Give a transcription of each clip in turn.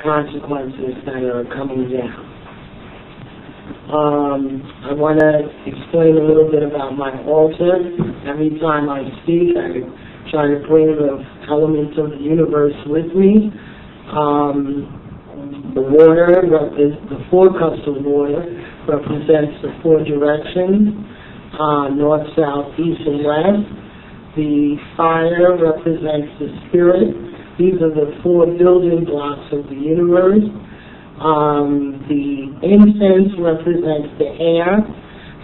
consequences that are coming down. I want to explain a little bit about my altar. Every time I speak, I try to bring the elements of the universe with me. The water, the 4 cups of water, represents the 4 directions, north, south, east, and west. The fire represents the spirit. These are the 4 building blocks of the universe. The incense represents the air,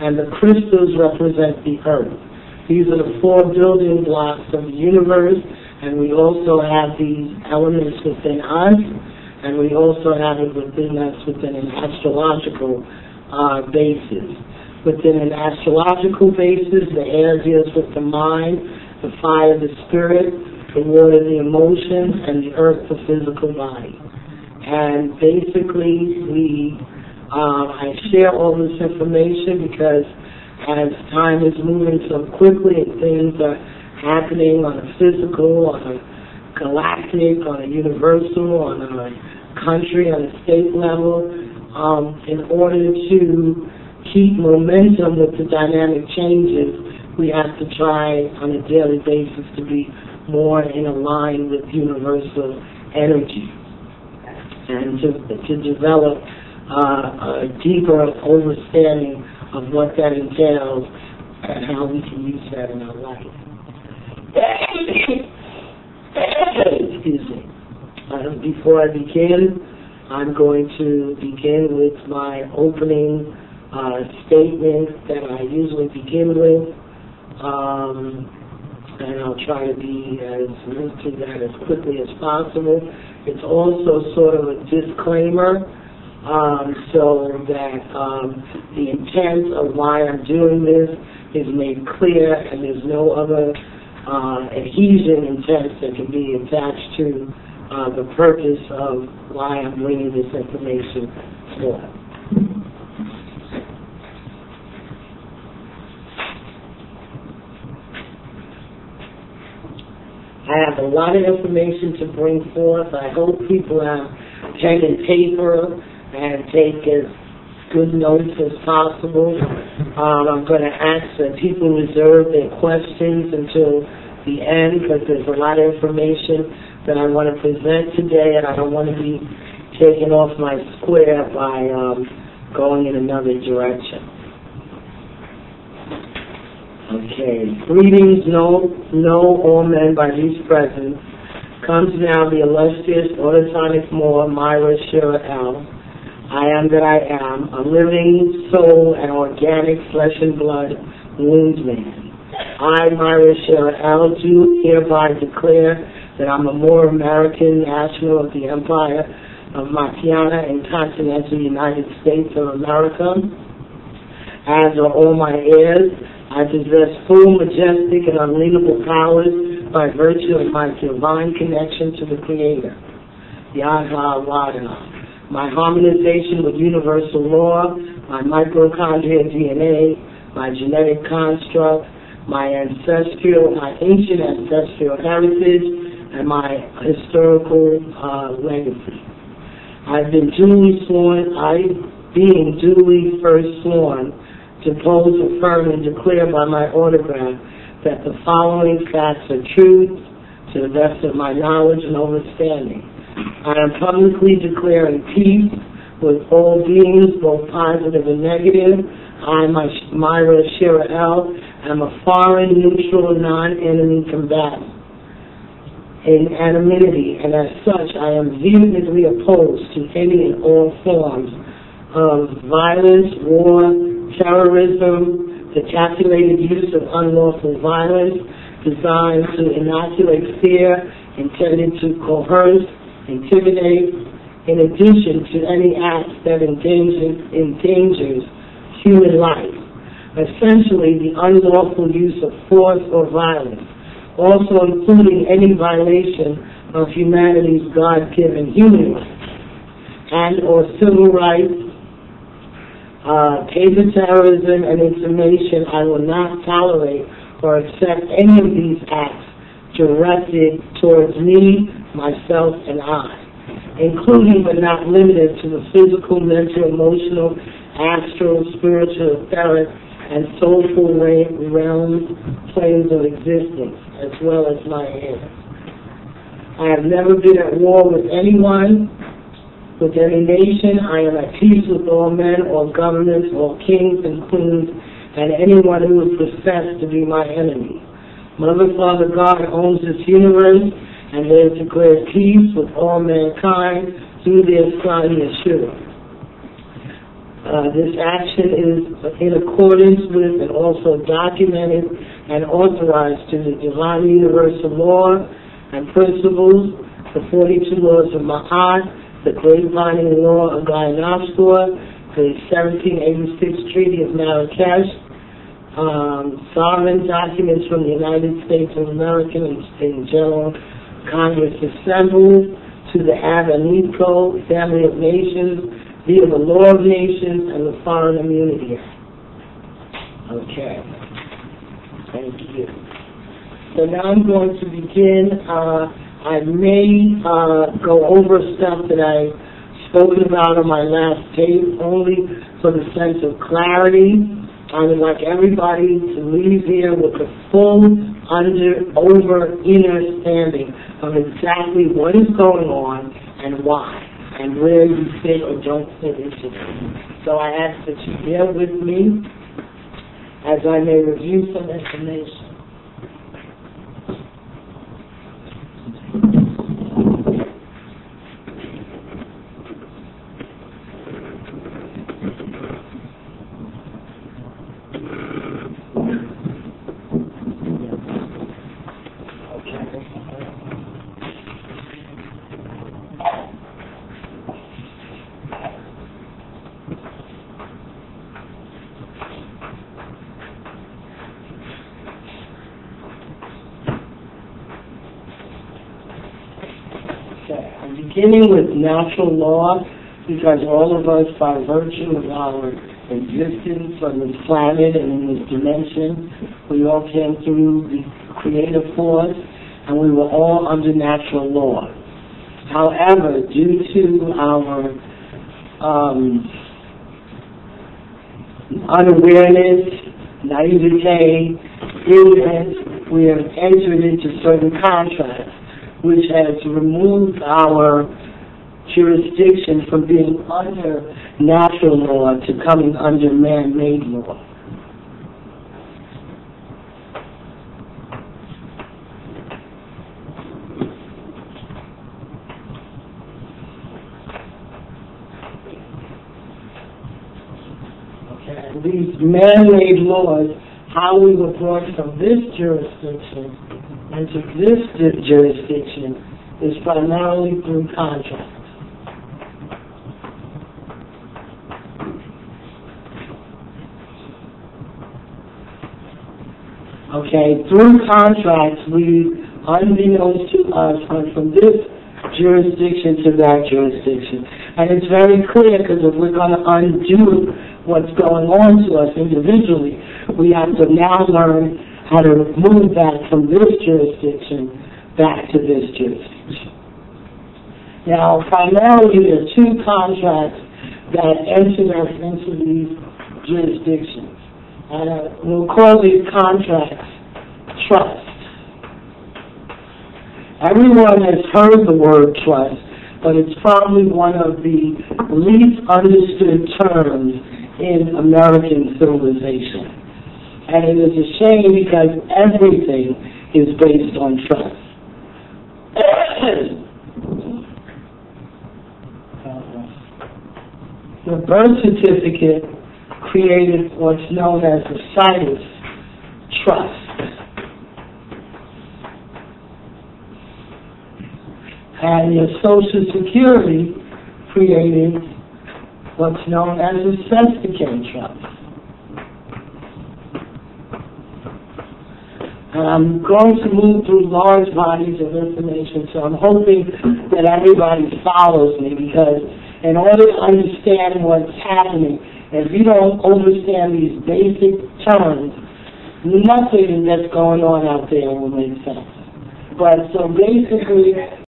and the crystals represent the earth. These are the 4 building blocks of the universe, and we also have these elements within us, and we also have it within us within an astrological basis. Within an astrological basis, the air deals with the mind, the fire, the spirit, the water, the emotions, and the earth, the physical body. And basically, I share all this information because as time is moving so quickly and things are happening on a physical, on a galactic, on a universal, on a country, on a state level, in order to keep momentum with the dynamic changes, we have to try on a daily basis to be more in line with universal energy and to develop a deeper understanding of what that entails and how we can use that in our life. Excuse me. Before I begin, I'm going to begin with my opening statement that I usually begin with, and I'll try to be as move to that as quickly as possible. It's also sort of a disclaimer, so that the intent of why I'm doing this is made clear, and there's no other adhesion intent that can be attached to the purpose of why I'm bringing this information forth. I have a lot of information to bring forth. I hope people have pen and paper and take as good notes as possible. I'm going to ask that people reserve their questions until the end because there's a lot of information that I want to present today, and I don't want to be taken off my square by going in another direction. Okay. Greetings, know all men by these presents. Comes now the illustrious Autotonic Moor, Myra Shira L. I am that I am, a living soul and organic flesh and blood wound man. I, Myra Shira L, do hereby declare that I'm a Moor American national of the Empire of Makiana and continental United States of America. As are all my heirs, I possess full, majestic, and unalienable powers by virtue of my divine connection to the Creator, Yahweh Wada. My harmonization with universal law, my mitochondrial DNA, my genetic construct, my ancient ancestral heritage, and my historical legacy. I've been duly sworn, being duly first sworn, depose, affirm, and declare by my autograph that the following facts are true to the best of my knowledge and understanding. I am publicly declaring peace with all beings, both positive and negative. I, Myra Shira L, am a foreign, neutral, non-enemy combatant in anonymity, and as such I am vehemently opposed to any and all forms of violence, war, terrorism, the calculated use of unlawful violence designed to inoculate fear, intended to coerce, intimidate, in addition to any acts that endangers human life. Essentially, the unlawful use of force or violence, also including any violation of humanity's God-given human rights and or civil rights, paper terrorism, and information. I will not tolerate or accept any of these acts directed towards me, myself, and I. including but not limited to the physical, mental, emotional, astral, spiritual, etheric, and soulful realms, planes of existence, as well as my air. I have never been at war with anyone, with any nation. I am at peace with all men, all governments, all kings and queens, and anyone who would profess to be my enemy. Mother, Father, God owns this universe, and they have declared peace with all mankind through their Son, Yeshua. This action is in accordance with and also documented and authorized to the divine universal law and principles, the 42 laws of Ma'at, the great binding law of Gaianostor, the 1786 Treaty of Marrakesh, sovereign documents from the United States of America and General Congress assembled, to the Abanico, Family of Nations, via the Law of Nations and the Foreign Immunity Act. Okay. Thank you. So now I'm going to begin. I may go over stuff that I've spoken about on my last tape, only for the sense of clarity. I would like everybody to leave here with a full understanding of exactly what is going on and why, and where you fit or don't fit into it. So I ask that you bear with me as I may review some information. Beginning with natural law, because all of us, by virtue of our existence on this planet and in this dimension, we all came through the creative force, and we were all under natural law. However, due to our unawareness, naivete, ignorance, we have entered into certain contracts, which has removed our jurisdiction from being under natural law to coming under man-made law. Okay. These man-made laws, how we were brought from this jurisdiction into this jurisdiction, is primarily through contracts. Okay, through contracts, we, unbeknownst to us, went from this jurisdiction to that jurisdiction. And it's very clear, because if we're going to undo what's going on to us individually, we have to now learn how to move back from this jurisdiction back to this jurisdiction. Now, primarily, there are two contracts that entered us into these jurisdictions. And we'll call these contracts trust. Everyone has heard the word trust, but it's probably one of the least understood terms in American civilization. And it is a shame, because everything is based on trust. The birth certificate created what's known as the situs trust. And your Social Security created what's known as a Sesticane trust. And I'm going to move through large bodies of information, so I'm hoping that everybody follows me, because in order to understand what's happening, if you don't understand these basic terms, nothing that's going on out there will make sense. But so basically,